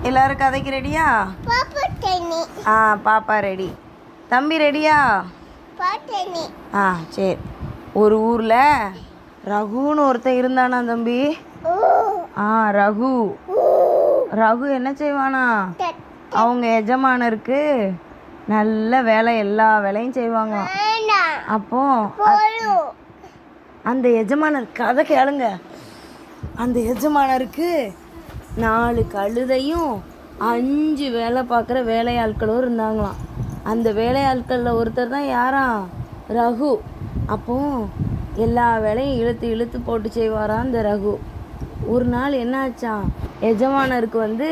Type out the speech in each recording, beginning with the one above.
எல்லாரும் கதைக்கு ரெடியா? ஆ பாப்பா ரெடி. தம்பி ரெடியா? ஆ சரி. ஒரு ஊரில் ரகுன்னு ஒருத்தன் இருந்தானா தம்பி? ரகு ரகு என்ன செய்வானா, அவங்க எஜமானருக்கு நல்ல வேலை, எல்லா வேலையும் செய்வாங்க. அப்போ அந்த எஜமானர் கதை கேளுங்க. அந்த எஜமானருக்கு 4 கழுதையும் 5 வேலை பார்க்குற வேலையாட்களும் இருந்தாங்களாம். அந்த வேலையாட்களில் ஒருத்தர் தான் யாரா? ரகு. அப்போ எல்லா வேலையும் இழுத்து இழுத்து போட்டு செய்வாராம் அந்த ரகு. ஒரு நாள் என்ன ஆச்சான், எஜமானருக்கு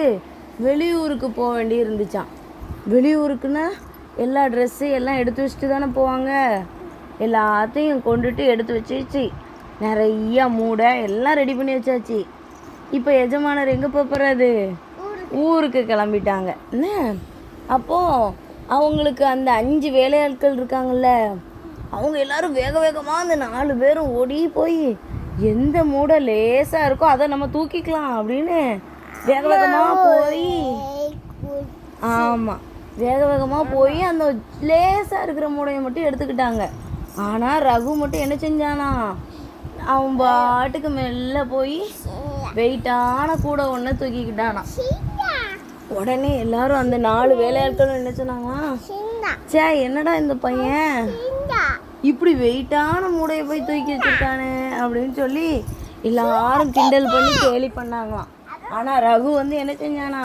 வெளியூருக்கு போக வேண்டி இருந்துச்சான். வெளியூருக்குன்னா எல்லா ட்ரெஸ்ஸு எல்லாம் எடுத்து வச்சுட்டு தானே போவாங்க. எல்லாத்தையும் கொண்டுட்டு எடுத்து வச்சிச்சு. நிறையா மூடை எல்லாம் ரெடி பண்ணி வச்சாச்சு. இப்போ எஜமானர் எங்கே போகிறாரு? ஊருக்கு கிளம்பிட்டாங்க. என்ன அப்போது அவங்களுக்கு அந்த 5 வேலையாட்கள் இருக்காங்கல்ல, அவங்க எல்லாரும் வேக வேகமாக அந்த 4 பேரும் ஓடி போய் எந்த மூடை லேசாக இருக்கோ அதை நம்ம தூக்கிக்கலாம் அப்படின்னு வேக வேகமாக போய், ஆமாம், வேக வேகமாக போய் அந்த லேசாக இருக்கிற மூடையை மட்டும் எடுத்துக்கிட்டாங்க. ஆனால் ரகு மட்டும் என்ன செஞ்சானா, அவன் பாட்டுக்கு மெல்ல போய் வெயிட்டான கூட ஒன்று தூக்கிக்கிட்டானா. உடனே எல்லாரும் அந்த 4 வேலையாட்களும் என்ன சொன்னாங்களா, சே என்னடா இந்த பையன் இப்படி வெயிட்டான மூடையை போய் தூக்கி வச்சுருக்கானே அப்படின்னு சொல்லி எல்லாரும் கிண்டல் பண்ணி கேலி பண்ணாங்களாம். ஆனால் ரகு என்ன செஞ்சானா,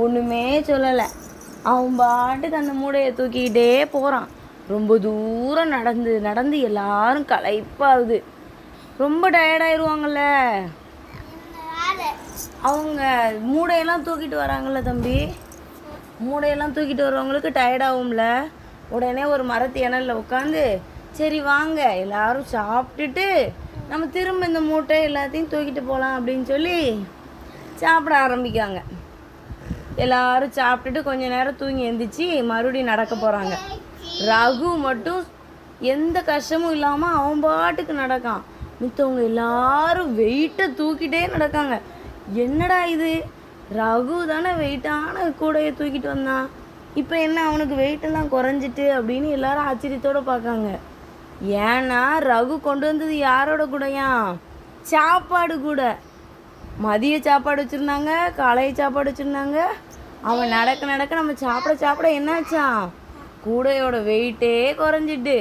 ஒன்றுமே சொல்லலை. அவன் பாட்டுக்கு அந்த மூடையை தூக்கிக்கிட்டே போகிறான். ரொம்ப தூரம் நடந்து நடந்து எல்லாரும் களைப்பாகுது. ரொம்ப டயர்டாயிருவாங்கல்ல, அவங்க மூடையெல்லாம் தூக்கிட்டு வராங்கல்ல தம்பி, மூடையெல்லாம் தூக்கிட்டு வரவங்களுக்கு டயர்டாகும்ல. உடனே ஒரு மரத்து இணலில் உட்காந்து, சரி வாங்க எல்லாரும் சாப்பிட்டுட்டு நம்ம திரும்ப இந்த மூட்டை எல்லாத்தையும் தூக்கிட்டு போகலாம் அப்படின்னு சொல்லி சாப்பிட ஆரம்பிக்காங்க. எல்லாரும் சாப்பிட்டுட்டு கொஞ்ச நேரம் தூங்கி எழுந்திரிச்சு மறுபடியும் நடக்க போகிறாங்க. ரகு மட்டும் எந்த கஷ்டமும் இல்லாமல் அவன் பாட்டுக்கு நடக்கான். மித்தவங்க எல்லாரும் வெயிட்டை தூக்கிட்டே நடக்காங்க. என்னடா இது, ரகு தானே வெயிட்டான கூடையை தூக்கிட்டு வந்தான், இப்போ என்ன அவனுக்கு வெயிட்டெல்லாம் குறைஞ்சிட்டு அப்படின்னு எல்லாரும் ஆச்சரியத்தோடு பார்க்காங்க. ஏன்னா ரகு கொண்டு வந்தது யாரோட கூடையா? சாப்பாடு கூட. மதிய சாப்பாடு வச்சுருந்தாங்க, காலை சாப்பாடு வச்சுருந்தாங்க. அவன் நடக்க நடக்க நம்ம சாப்பிட சாப்பிட என்னாச்சான், கூடையோட வெயிட்டே குறைஞ்சிட்டு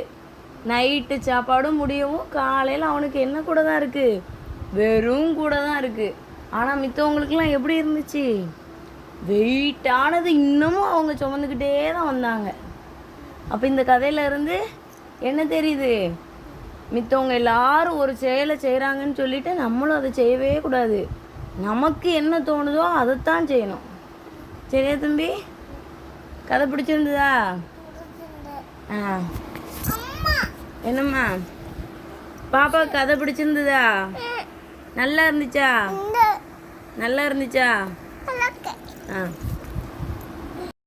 நைட்டு சாப்பாடும் முடியவும் காலையில் அவனுக்கு என்ன கூட தான் இருக்குது, வெறும் கூட தான் இருக்குது. ஆனால் மித்தவங்களுக்கெல்லாம் எப்படி இருந்துச்சு, வெயிட்டானது இன்னமும் அவங்க சுமந்துக்கிட்டே தான் வந்தாங்க. அப்போ இந்த கதையில இருந்து என்ன தெரியுது, மித்தவங்க எல்லாரும் ஒரு செயலை செய்கிறாங்கன்னு சொல்லிட்டு நம்மளும் அதை செய்யவே கூடாது. நமக்கு என்ன தோணுதோ அதைத்தான் செய்யணும். சரியா தம்பி? கதை பிடிச்சிருந்ததா? என்னம்மா பாப்பா கதை பிடிச்சிருந்ததா? நல்லா இருந்துச்சா? நல்லா இருந்துச்சா?